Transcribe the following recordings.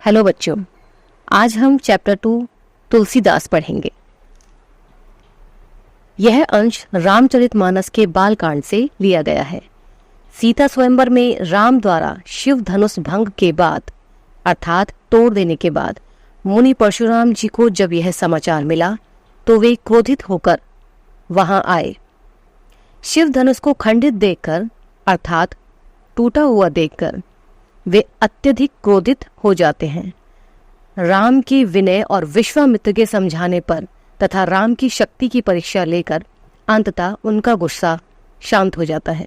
Hello बच्चों, आज हम चैप्टर 2 तुलसीदास पढ़ेंगे। यह अंश रामचरितमानस के बालकांड से लिया गया है। सीता स्वयंवर में राम द्वारा शिव धनुष भंग के बाद अर्थात तोड़ देने के बाद मुनि परशुराम जी को जब यह समाचार मिला तो वे क्रोधित होकर वहां आए। शिव धनुष को खंडित देखकर अर्थात टूटा हुआ देखकर वे अत्यधिक क्रोधित हो जाते हैं। राम की विनय और विश्वामित्र के समझाने पर तथा राम की शक्ति की परीक्षा लेकर अंततः उनका गुस्सा शांत हो जाता है।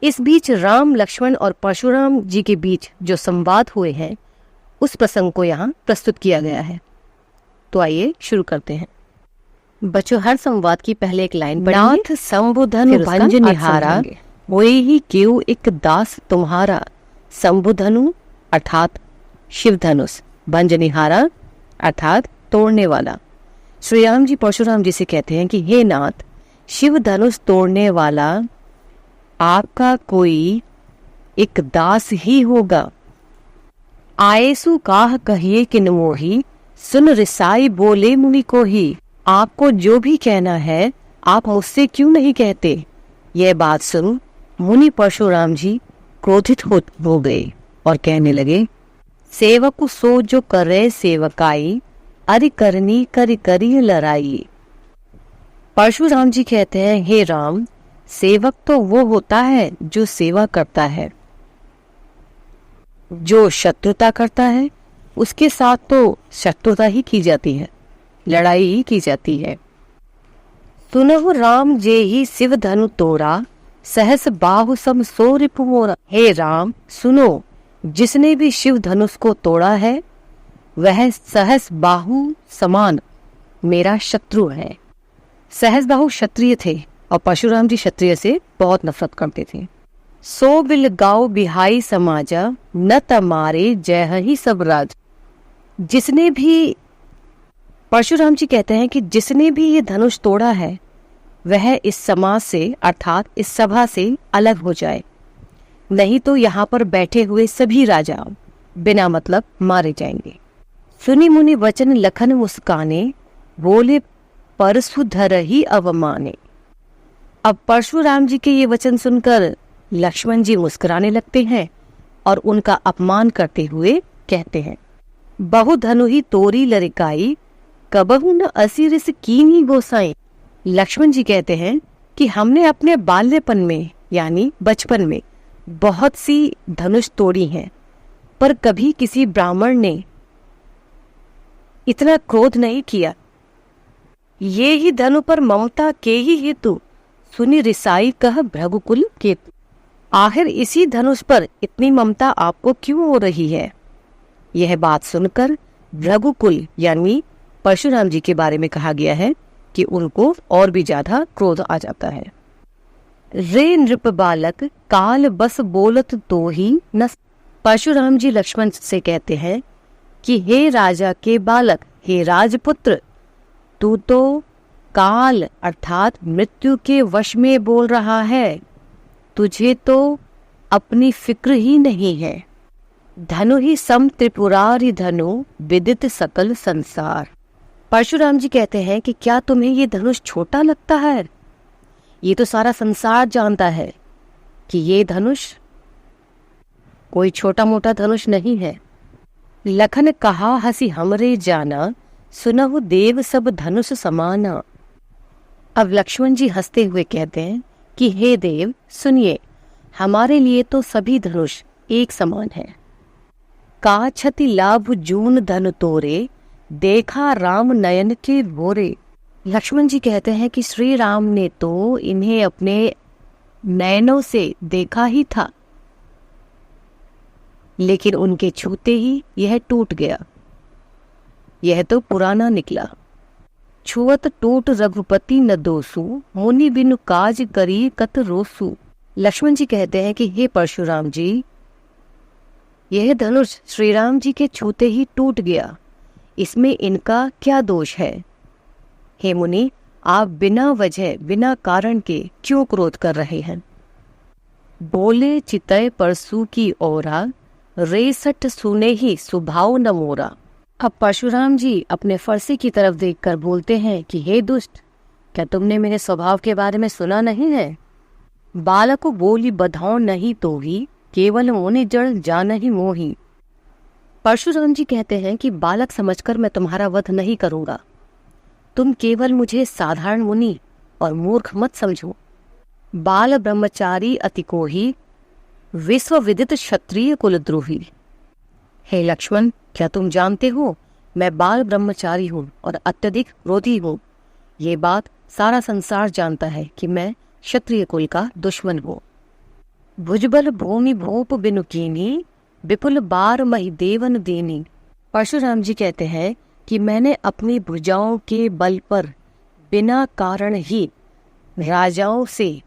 इस बीच राम, लक्ष्मण और परशुराम जी के बीच जो संवाद हुए हैं उस प्रसंग को यहाँ प्रस्तुत किया गया है। तो आइए शुरू करते हैं। बच्चों, हर संवाद की पहले एक लाइन पढ़ेंगे। नाथ संबुधनु भंज निहारा, वही ही क्यों एक दास तुम्हारा। संबुधनु अर्थात शिव धनुष, भंज निहारा अर्थात तोड़ने वाला। श्री राम जी परशुराम जी से कहते हैं कि हे नाथ, शिव धनुष तोड़ने वाला आपका कोई एक दास ही होगा। आएसु काह कहिए किन मोही, सुन रिसाई बोले मुनि को ही। आपको जो भी कहना है आप मुझसे क्यों नहीं कहते। यह बात सुन मुनि परशुराम जी क्रोधित हो गए और कहने लगे, सेवक सो जो करे सेवकाई, अरि करनी करी करी लड़ाई। परशुराम जी कहते हैं, हे राम, सेवक तो वो होता है जो सेवा करता है, जो शत्रुता करता है उसके साथ तो शत्रुता ही की जाती है, लड़ाई ही की जाती है। सुनहु राम जे ही शिव धनु तोड़ा, सहस बाहु सम सो रिपु मोरा। हे राम, सुनो, जिसने भी शिव धनुष को तोड़ा है वह सहस बाहु समान मेरा शत्रु है। सहस बाहु क्षत्रिय थे और परशुराम जी क्षत्रिय से बहुत नफरत करते थे। सो बिल गाओ बिहाई समाजा, न तमारे जय ही सब राज। जिसने भी, परशुराम जी कहते हैं कि जिसने भी ये धनुष तोड़ा है वह इस समाज से अर्थात इस सभा से अलग हो जाए, नहीं तो यहाँ पर बैठे हुए सभी राजा बिना मतलब मारे जाएंगे। सुनी मुनि वचन लखन मुस्काने, बोले परशु धर ही अवमाने। अब परशुराम जी के ये वचन सुनकर लक्ष्मण जी मुस्कुराने लगते हैं और उनका अपमान करते हुए कहते हैं, बहु धनु ही तोरी लरिकाई, कबहु न असिरिस कीन्ही गोसाई। लक्ष्मण जी कहते हैं कि हमने अपने बाल्यपन में यानी बचपन में बहुत सी धनुष तोड़ी हैं, पर कभी किसी ब्राह्मण ने इतना क्रोध नहीं किया। ये ही धनु पर ममता के ही हेतु, सुनी रिसाई कह भृगुकुल केतु। आखिर इसी धनुष पर इतनी ममता आपको क्यों हो रही है। यह बात सुनकर भृगुकुल यानी परशुराम जी के बारे में कहा गया है कि उनको और भी ज्यादा क्रोध आ जाता है। रे नृप बालक काल बस बोलत तो ही न। परशुराम जी लक्ष्मण से कहते हैं कि हे राजा के बालक, हे राजपुत्र, तू तो काल अर्थात मृत्यु के वश में बोल रहा है, तुझे तो अपनी फिक्र ही नहीं है। धनु ही सम त्रिपुरारि धनु, विदित सकल संसार। परशुराम जी कहते हैं कि क्या तुम्हें ये धनुष छोटा लगता है। ये तो सारा संसार जानता है कि ये धनुष कोई छोटा मोटा धनुष नहीं है। लखन कहा हसी हमरे जाना, सुनहु देव सब धनुष समाना। अब लक्ष्मण जी हंसते हुए कहते हैं कि हे देव सुनिए, हमारे लिए तो सभी धनुष एक समान है। का छति लाभ जून धनु तोरे, देखा राम नयन के भोरे। लक्ष्मण जी कहते हैं कि श्री राम ने तो इन्हें अपने नयनों से देखा ही था, लेकिन उनके छूते ही यह टूट गया। यह तो पुराना निकला। छुअत टूट रघुपति न दोसु, मुनि बिनु काज करी कत रोसु। लक्ष्मण जी कहते हैं कि हे परशुराम जी, यह धनुष श्री राम जी के छूते ही टूट गया, इसमें इनका क्या दोष है। हे मुनि, आप बिना वजह बिना कारण के क्यों क्रोध कर रहे हैं। बोले चितय परसु की ओरा, रेसठ सुने ही स्वभाव न मोरा। अब परशुराम जी अपने फरसे की तरफ देखकर बोलते हैं कि हे दुष्ट, क्या तुमने मेरे स्वभाव के बारे में सुना नहीं है? बालक बोली बधाओ नहीं तो ही, केवल मुनि जड़ जान ही मोही। परशुराम जी कहते हैं कि बालक समझकर मैं तुम्हारा वध नहीं करूंगा। तुम केवल मुझे साधारण मुनि और मूर्ख मत समझो। बाल ब्रह्मचारी अति कोही, विश्व विदित क्षत्रिय कुलद्रोही। हे लक्ष्मण, क्या तुम जानते हो मैं बाल ब्रह्मचारी हूँ और अत्यधिक क्रोधी हूँ। ये बात सारा संसार जानता है कि मैं क्षत्रिय कुल का दुश्मन हूँ। भुजबल भूमि भूप बिनु कीनी, विपुल बार मही देवन देनी। परशुराम जी कहते हैं कि मैंने अपनी भुजाओं के बल पर बिना कारण ही राजाओं से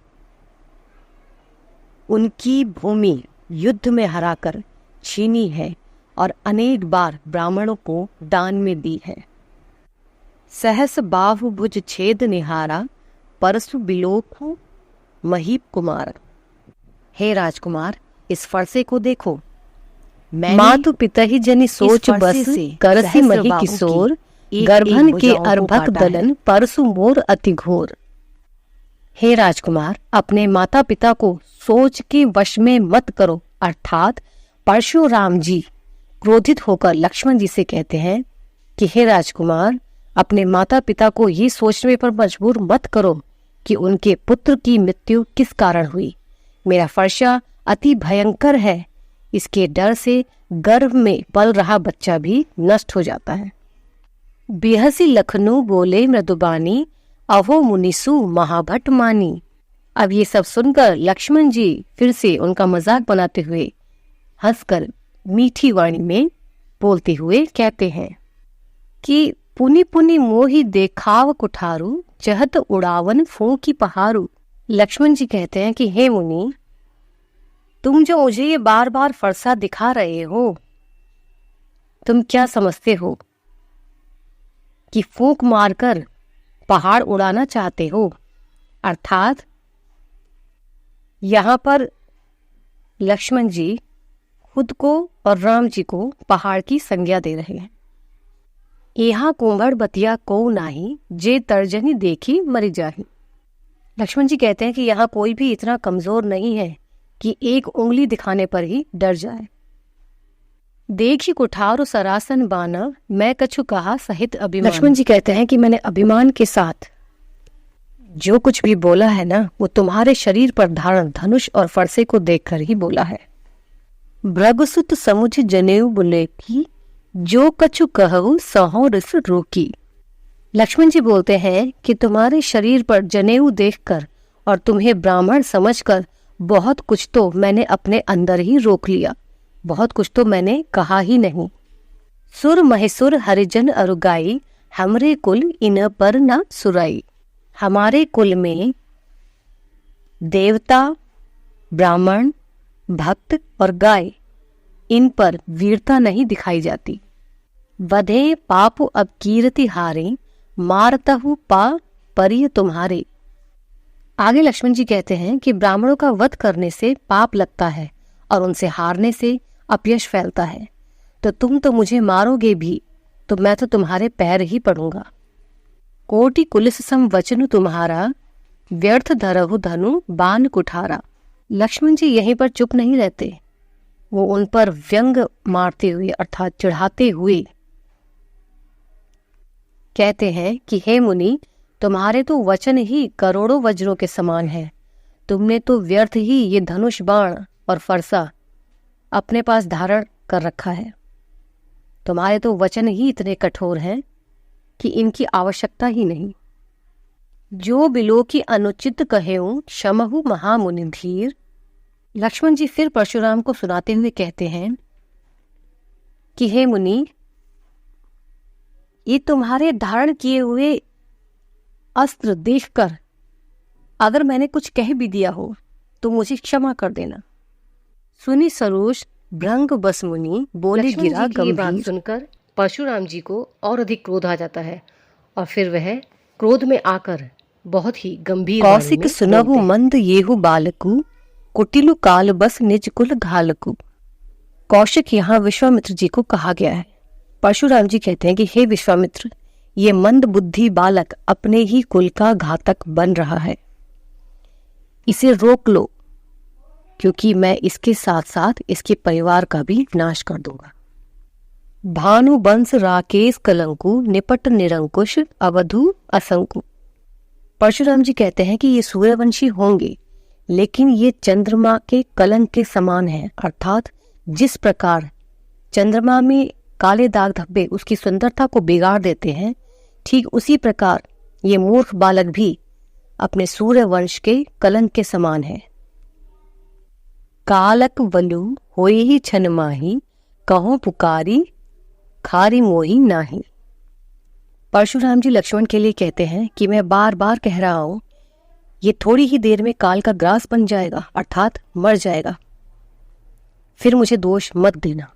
उनकी भूमि युद्ध में हराकर छीनी है और अनेक बार ब्राह्मणों को दान में दी है। सहस बाहु भुज छेद निहारा, परसु बिलोकु महीप कुमार। हे राजकुमार, इस फरसे को देखो। मातु पिता ही जनि सोच बस, करसी मही किशोर, गर्भन के अर्भक दलन, परसु मोर अति घोर। हे राजकुमार, अपने माता पिता को सोच के वश में मत करो। अर्थात परशुराम जी क्रोधित होकर लक्ष्मण जी से कहते हैं कि हे राजकुमार, अपने माता पिता को ये सोचने पर मजबूर मत करो कि उनके पुत्र की मृत्यु किस कारण हुई। मेरा फरसा अति भयंकर है, इसके डर से गर्भ में पल रहा बच्चा भी नष्ट हो जाता है। बेहसी लखनऊ बोले मृदुबानी, अहो मुनिसु महाभट मानी। अब ये सब सुनकर लक्ष्मण जी फिर से उनका मजाक बनाते हुए हंसकर मीठी वाणी में बोलते हुए कहते हैं कि पुनि पुनि मोहि देखाव कुठारू, चहत उड़ावन फूंकी पहारू। लक्ष्मण जी कहते हैं कि हे मुनि, तुम जो मुझे ये बार बार फरसा दिखा रहे हो, तुम क्या समझते हो कि फूंक मारकर पहाड़ उड़ाना चाहते हो? अर्थात यहाँ पर लक्ष्मण जी खुद को और राम जी को पहाड़ की संज्ञा दे रहे हैं। यहाँ कुंभड़ बतिया को नाही, जे तर्जनी देखी मरी जाही। लक्ष्मण जी कहते हैं कि यहाँ कोई भी इतना कमजोर नहीं है कि एक उंगली दिखाने पर ही डर जाए। देखी कुठारो सरासन बाना, मैं कछु कहा सहित अभिमान। लक्ष्मण जी कहते हैं कि मैंने अभिमान के साथ जो कुछ भी बोला है ना, वो तुम्हारे शरीर पर धारण धनुष और फरसे को देखकर ही बोला है। भृगुसुत समुझ जनेऊ बुले की, जो कछु कहूँ सहो रिस रोकी। लक्ष्मण जी बोलते हैं कि तुम्हारे शरीर पर जनेऊ देखकर और तुम्हें ब्राह्मण समझकर बहुत कुछ तो मैंने अपने अंदर ही रोक लिया, बहुत कुछ तो मैंने कहा ही नहीं। सुर महेसुर हरिजन अरुगाई, हमरे कुल इन पर न सुराई। हमारे कुल में देवता, ब्राह्मण, भक्त और गाय, इन पर वीरता नहीं दिखाई जाती। वधे पाप अब कीर्ति हारे, मारतहु पा परिय तुम्हारे। आगे लक्ष्मण जी कहते हैं कि ब्राह्मणों का वध करने से पाप लगता है और उनसे हारने से अपयश फैलता है, तो तुम तो मुझे मारोगे भी, तो मैं तो तुम्हारे पैर ही पड़ूंगा। कोटि कुलिस सम वचन तुम्हारा, व्यर्थ धरहु धनु बाण कुठारा। लक्ष्मण जी यहीं पर चुप नहीं रहते, वो उन पर व्यंग मारते हुए अर्थात चिढ़ाते हुए कहते हैं कि हे मुनि, तुम्हारे तो वचन ही करोड़ों वज्रों के समान है। तुमने तो व्यर्थ ही ये धनुष बाण और फरसा अपने पास धारण कर रखा है। तुम्हारे तो वचन ही इतने कठोर हैं कि इनकी आवश्यकता ही नहीं। जो बिलो की अनुचित कहेऊं, क्षमहु महामुनि धीर। लक्ष्मण जी फिर परशुराम को सुनाते हुए कहते हैं कि हे मुनि, ये तुम्हारे धारण किए हुए अस्त्र देखकर अगर मैंने कुछ कह भी दिया हो तो मुझे क्षमा कर देना। सुनी सरोष भृंग बस मुनि, बोले गिरा गंभीर। बात सुनकर परशुराम जी को और अधिक क्रोध आ जाता है और फिर वह क्रोध में आकर बहुत ही गंभीर कौशिक सुनहु मंद येहु बालकु, कुटिलु काल बस निज कुल घालकु। कौशिक यहाँ विश्वामित्र जी को कहा गया है। परशुराम जी कहते हैं कि हे विश्वामित्र, ये मंद बुद्धि बालक अपने ही कुल का घातक बन रहा है, इसे रोक लो, क्योंकि मैं इसके साथ साथ इसके परिवार का भी नाश कर दूंगा। भानु बंस राकेश कलंकु निपट निरंकुश अवधु असंकु। परशुराम जी कहते हैं कि ये सूर्यवंशी होंगे, लेकिन ये चंद्रमा के कलंक के समान है, अर्थात जिस प्रकार चंद्रमा में काले दाग धब्बे उसकी सुंदरता को बिगाड़ देते हैं, ठीक उसी प्रकार ये मूर्ख बालक भी अपने सूर्यवंश के कलंक के समान है। कालक वलु होई ही छन माही, कहो पुकारी खारी मोही नाही। परशुराम जी लक्ष्मण के लिए कहते हैं कि मैं बार बार कह रहा हूं, ये थोड़ी ही देर में काल का ग्रास बन जाएगा, अर्थात मर जाएगा, फिर मुझे दोष मत देना।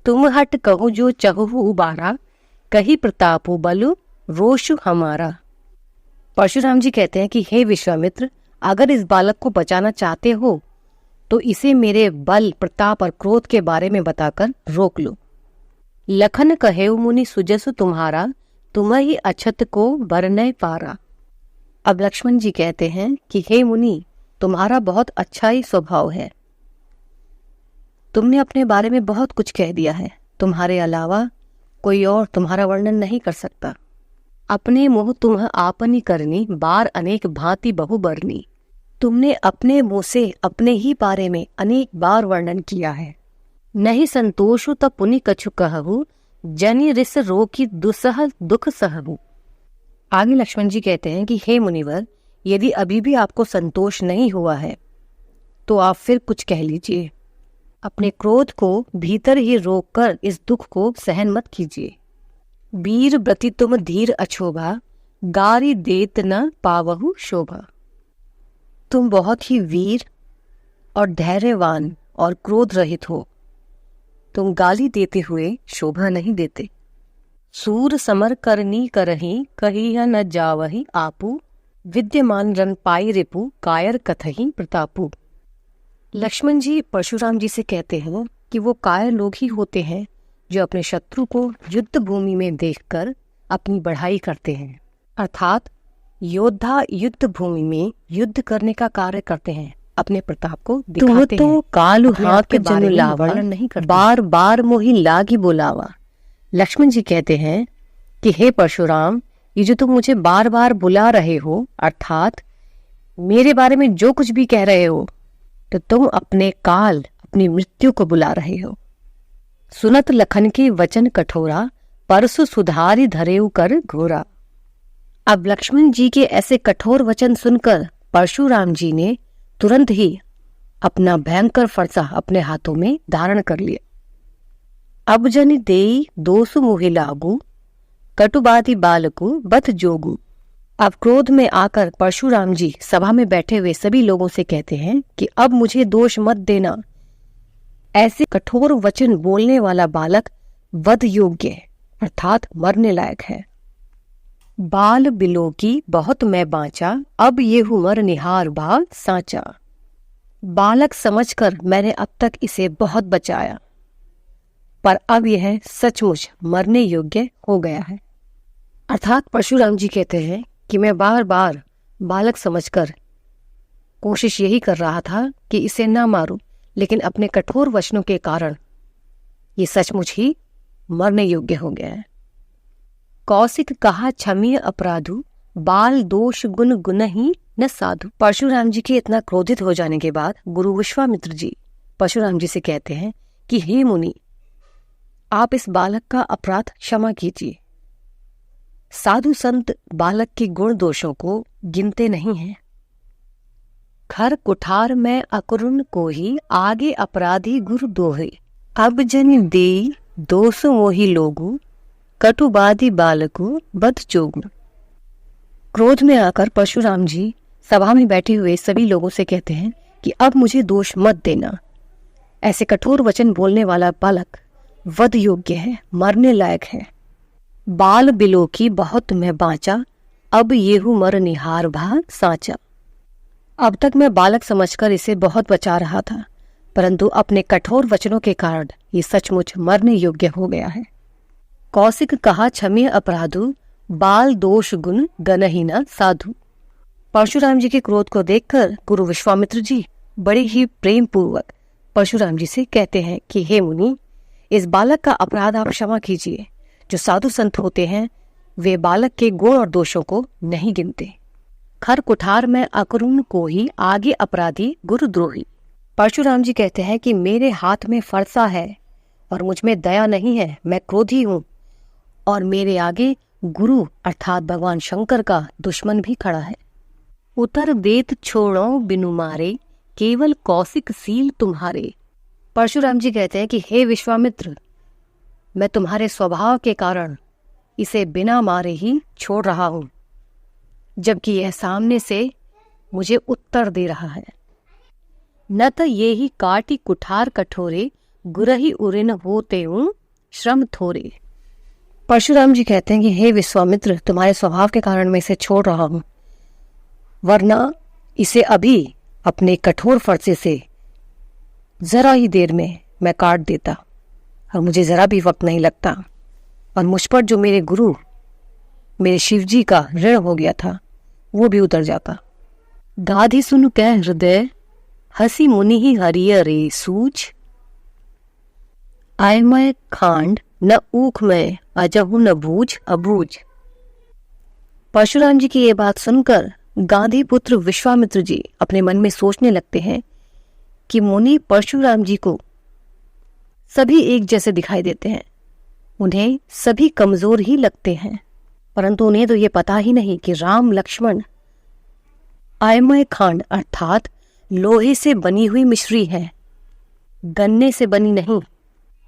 तुम हट कहो जो चहु उबारा, कही प्रतापु बलु रोष हमारा। परशुराम जी कहते हैं कि हे विश्वामित्र, अगर इस बालक को बचाना चाहते हो तो इसे मेरे बल, प्रताप और क्रोध के बारे में बताकर रोक लो। लखन कहे मुनि सुजसु तुम्हारा, तुम्हें अछत को बरनय पारा। अब लक्ष्मण जी कहते हैं कि हे मुनि, तुम्हारा बहुत अच्छा ही स्वभाव है, तुमने अपने बारे में बहुत कुछ कह दिया है, तुम्हारे अलावा कोई और तुम्हारा वर्णन नहीं कर सकता। अपने मुँह तुम आपनी करनी, बार अनेक भांति बहु बरनी। तुमने अपने मुँह से अपने ही बारे में अनेक बार वर्णन किया है। नहीं संतोषु तब पुनि कछु कहु, जनि रिस रोकी दुसह दुख सहु। आगे लक्ष्मण जी कहते हैं कि हे मुनिवर, यदि अभी भी आपको संतोष नहीं हुआ है तो आप फिर कुछ कह लीजिए। अपने क्रोध को भीतर ही रोककर इस दुख को सहन मत कीजिए। वीर ब्रति तुम धीर अछोभा, गारी देत न पावहु शोभा। तुम बहुत ही वीर और धैर्यवान और क्रोध रहित हो, तुम गाली देते हुए शोभा नहीं देते। सूर समर करनी करही, कहिया न जावही आपू, विद्यमान रन पाई रिपु, कायर कथही प्रतापू। लक्ष्मण जी परशुराम जी से कहते हैं कि वो कायर लोग ही होते हैं जो अपने शत्रु को युद्ध भूमि में देखकर अपनी बढ़ाई करते हैं, अर्थात योद्धा युद्ध भूमि में युद्ध करने का कार्य करते हैं, अपने प्रताप को दिखाते हैं। तो कालू हाथ के जनु लावा, नहीं करते, बार बार मोही लागी बुलावा। लक्ष्मण जी कहते हैं कि हे परशुराम, ये जो तुम मुझे बार बार बुला रहे हो, अर्थात मेरे बारे में जो कुछ भी कह रहे हो, तो तुम अपने काल, अपनी मृत्यु को बुला रहे हो। सुनत लखन के वचन कठोरा, परसु सुधारी धरेउ कर घोरा। अब लक्ष्मण जी के ऐसे कठोर वचन सुनकर परशुराम जी ने तुरंत ही अपना भयंकर फरसा अपने हाथों में धारण कर लिया। अब जन देई दोसु मोहि लागू, कटुबादी बालकु बत जोगू। अब क्रोध में आकर परशुराम जी सभा में बैठे हुए सभी लोगों से कहते हैं कि अब मुझे दोष मत देना। ऐसे कठोर वचन बोलने वाला बालक वध योग्य है, अर्थात मरने लायक है। बाल बिलो की बहुत मैं बाँचा, अब ये हुमर निहार भाव साँचा। बालक समझकर मैंने अब तक इसे बहुत बचाया, पर अब यह सचमुच मरने योग्य हो गया है। अर्थात परशुराम जी कहते हैं कि मैं बार बार बालक समझकर कोशिश यही कर रहा था कि इसे ना मारूं, लेकिन अपने कठोर वचनों के कारण ये सचमुच ही मरने योग्य हो गया है। कौशिक कहा क्षमीय अपराधु, बाल दोष गुण गुनहि न साधु। परशुराम जी के इतना क्रोधित हो जाने के बाद गुरु विश्वामित्र जी परशुराम जी से कहते हैं कि हे मुनि, आप इस बालक का अपराध क्षमा कीजिए। साधु संत बालक के गुण दोषों को गिनते नहीं हैं। खर कुठार में अकुरुन को ही, आगे अपराधी गुरु दोहे। अब जन दे दोष मोहि लोगु, कटुबादी बालकु बद जोगु। क्रोध में आकर परशुराम जी सभा में बैठे हुए सभी लोगों से कहते हैं कि अब मुझे दोष मत देना। ऐसे कठोर वचन बोलने वाला बालक वध योग्य है, मरने लायक है। बाल बिलो की बहुत मैं बाँचा, अब येहू मर निहार भा साँचा। अब तक मैं बालक समझकर इसे बहुत बचा रहा था, परंतु अपने कठोर वचनों के कारण ये सचमुच मरने योग्य हो गया है। कौशिक कहा क्षम्य अपराधु, बाल दोष गुण गनहीना साधु। परशुराम जी के क्रोध को देखकर गुरु विश्वामित्र जी बड़े ही प्रेम पूर्वक परशुराम जी से कहते हैं कि हे मुनि, इस बालक का अपराध आप क्षमा कीजिए। जो साधु संत होते हैं वे बालक के गुण और दोषों को नहीं गिनते। खर कुठार में अकरुण को ही आगे अपराधी गुरुद्रोही। परशुराम जी कहते हैं कि मेरे हाथ में फरसा है और मुझ में दया नहीं है, मैं क्रोधी हूं और मेरे आगे गुरु अर्थात भगवान शंकर का दुश्मन भी खड़ा है। उतर देत छोड़ो बिनु मारे, केवल कौशिक सील तुम्हारे। परशुराम जी कहते हैं कि हे विश्वामित्र, मैं तुम्हारे स्वभाव के कारण इसे बिना मारे ही छोड़ रहा हूं, जबकि यह सामने से मुझे उत्तर दे रहा है। न त ये ही काटी कुठार कठोरे, गुरही उरिन होते श्रम थोरे। परशुराम जी कहते हैं कि हे विश्वामित्र, तुम्हारे स्वभाव के कारण मैं इसे छोड़ रहा हूं, वरना इसे अभी अपने कठोर फरसे से जरा ही देर में मैं काट देता और मुझे जरा भी वक्त नहीं लगता और मुझ पर जो मेरे गुरु मेरे शिव जी का ऋण हो गया था वो भी उतर जाता। गाधी सुन कह हृदय, हसी मुनि ही हरिय रे सूझ। आय मैं खांड न ऊख में, अजहु न बूझ अबूझ। परशुराम जी की ये बात सुनकर गांधी पुत्र विश्वामित्र जी अपने मन में सोचने लगते हैं कि मुनि परशुराम जी को सभी एक जैसे दिखाई देते हैं, उन्हें सभी कमजोर ही लगते हैं, परंतु उन्हें तो ये पता ही नहीं कि राम लक्ष्मण आयमय खांड अर्थात लोहे से बनी हुई मिश्री है, गन्ने से बनी नहीं।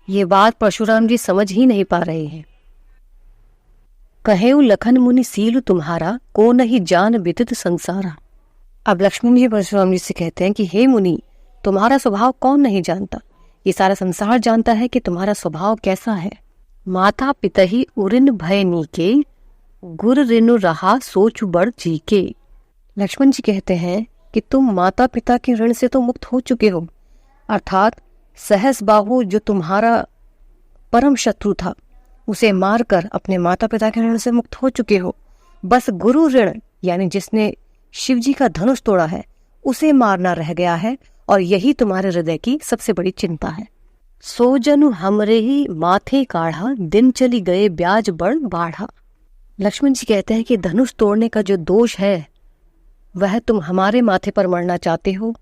ये बात परशुराम जी समझ ही नहीं पा रहे हैं। कहेउ लखन मुनि सील तुम्हारा, को नहीं जान विदित संसारा। अब लक्ष्मण जी परशुराम जी से कहते हैं कि हे मुनि, तुम्हारा स्वभाव कौन नहीं जानता, ये सारा संसार जानता है कि तुम्हारा स्वभाव कैसा है। माता पिता ही उरिन भय नीके, गुर रिनु रहा सोच बड़ जी के। लक्ष्मण जी कहते हैं कि तुम माता पिता के ऋण से तो मुक्त हो चुके हो, अर्थात सहस बाहु जो तुम्हारा परम शत्रु था उसे मारकर अपने माता पिता के ऋण से मुक्त हो चुके हो। बस गुरु ऋण यानी जिसने शिव जी का धनुष तोड़ा है उसे मारना रह गया है और यही तुम्हारे हृदय की सबसे बड़ी चिंता है। सो जनु हमरे ही माथे काढ़ा, दिन चली गए ब्याज बढ़ बाढ़ा। लक्ष्मण जी कहते हैं कि धनुष तोड़ने का जो दोष है वह तुम हमारे माथे पर मरना चाहते हो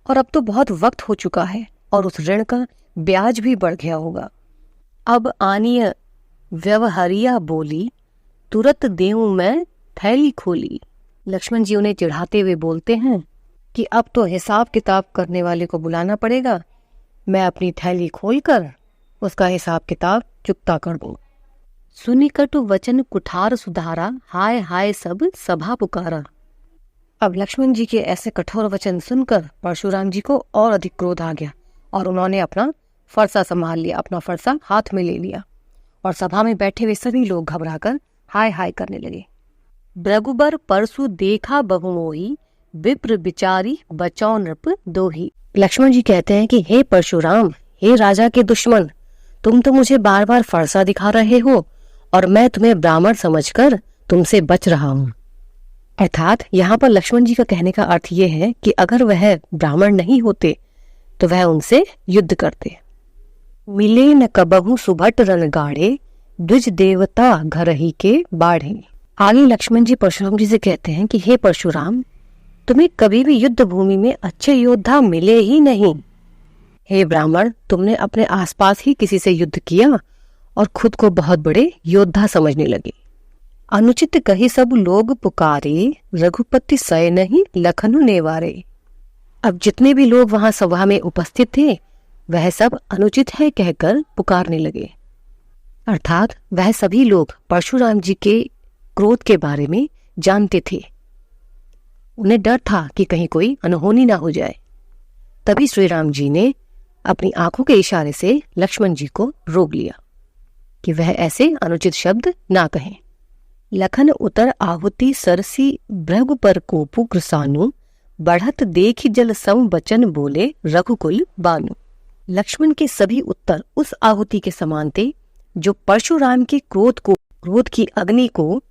और अब तो बहुत वक्त हो चुका है और उस ऋण का ब्याज भी बढ़ गया होगा। अब आनिय व्यवहारिया बोली, तुरंत देऊं मैं थैली खोली। लक्ष्मण जी उन्हें चिढ़ाते हुए बोलते हैं कि अब तो हिसाब किताब करने वाले को बुलाना पड़ेगा, मैं अपनी थैली खोलकर उसका हिसाब किताब चुकता कर दूं। सुनी कटु वचन कुठार सुधारा, हाय हाय सब सभा पुकारा। अब लक्ष्मण जी के ऐसे कठोर वचन सुनकर परशुराम जी को और अधिक क्रोध आ गया और उन्होंने अपना फरसा संभाल लिया, अपना फरसा हाथ में ले लिया और सभा में बैठे हुए सभी लोग घबराकर हाय हाय करने लगे। भृगुबर परसु देखा बहुमोही, विप्र बिचारी बचाओ नृप दोही। लक्ष्मण जी कहते हैं कि हे परशुराम, हे राजा के दुश्मन, तुम तो मुझे बार बार फरसा दिखा रहे हो और मैं तुम्हें ब्राह्मण समझकर तुमसे बच रहा हूँ। अर्थात यहाँ पर लक्ष्मण जी का कहने का अर्थ ये है कि अगर वह ब्राह्मण नहीं होते तो वह उनसे युद्ध करते। मिले न कबहू सुभट रन गाढ़े, द्विज देवता घर ही के बाढ़े। आगे लक्ष्मण जी परशुराम जी से कहते हैं कि हे परशुराम, तुम्हें कभी भी युद्ध भूमि में अच्छे योद्धा मिले ही नहीं। हे ब्राह्मण, तुमने अपने आसपास ही किसी से युद्ध किया और खुद को बहुत बड़े योद्धा समझने लगे। अनुचित कही सब लोग पुकारे, रघुपति सय नहीं लखन नेवारे। अब जितने भी लोग वहां सभा में उपस्थित थे वह सब अनुचित है कहकर पुकारने लगे। अर्थात वह सभी लोग परशुराम जी के क्रोध के बारे में जानते थे, उन्हें डर था कि कहीं कोई अनहोनी ना हो जाए। तभी श्री राम जी ने अपनी आंखों के इशारे से लक्ष्मण जी को रोक लिया कि वह ऐसे अनुचित शब्द ना कहें। लखन उतर आहुति सरसी भृगु पर कोपु कृसानु, बढ़त देखि जल सम वचन बोले रघुकुल बानु। लक्ष्मण के सभी उत्तर उस आहुति के समान थे जो परशुराम के क्रोध की अग्नि को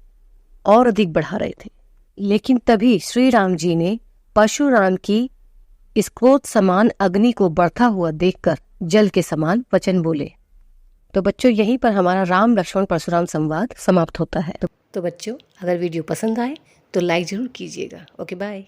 और अधिक बढ़ा रहे थे। लेकिन तभी श्री राम जी ने परशुराम की इस क्रोध समान अग्नि को बढ़ता हुआ देखकर जल के समान वचन बोले। तो बच्चों, यहीं पर हमारा राम लक्ष्मण परशुराम संवाद समाप्त होता है। तो बच्चों, अगर वीडियो पसंद आए तो लाइक जरूर कीजिएगा। Okay, bye.